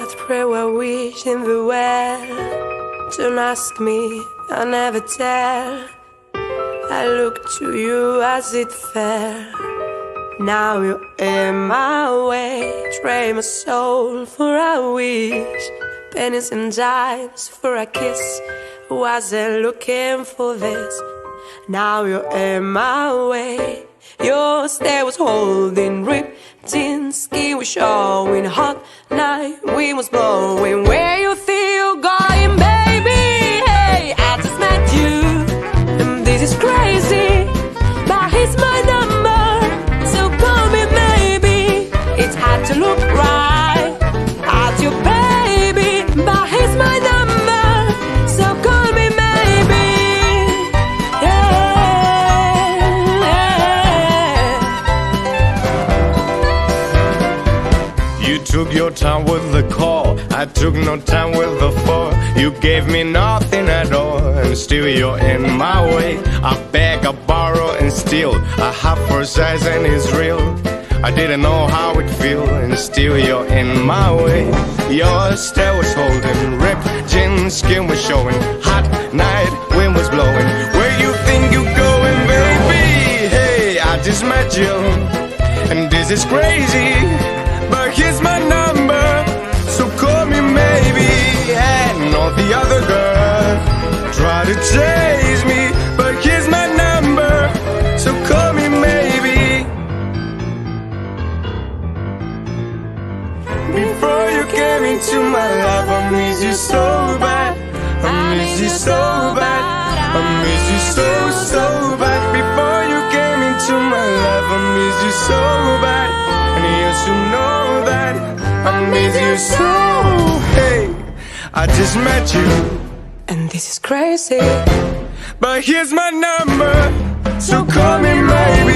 throw a wish in the well. Don't ask me, I'll never tell. I look to you as it fell. Now you're in my way. Trade my soul for a wish, pennies and dimes for a kiss. Wasn't looking for this. Now you're in my way. Your stare was holding, ripped in skin was showing. Hot night, wind was blowing. Where you think you're going, baby? Hey, I just met you, and this is crazy, but here's my number, so call me maybe. It's hard to look right at your baby, but here's my number, so call me maybe. You took your time with the call, I took no time with the fall. You gave me nothing at all, and still you're in my way. I beg, I borrow, and steal. I have for size and it's real. I didn't know how it feel, and still you're in my way. Your stare was holding, ripped gin skin was showing. Hot night, wind was blowing. Where you think you going, baby? Hey, I just met you, and this is crazy, but here's my number, so call me maybe. And all the other girls try to chase me, but here's my number, so call me maybe. Before you came into my life, I miss you so bad. I miss you so bad. I miss you so bad. Before you came into my life, I miss you so bad. And you should know that I miss you so. Hey, I just met you, And this is crazy, but here's my number, so call me maybe.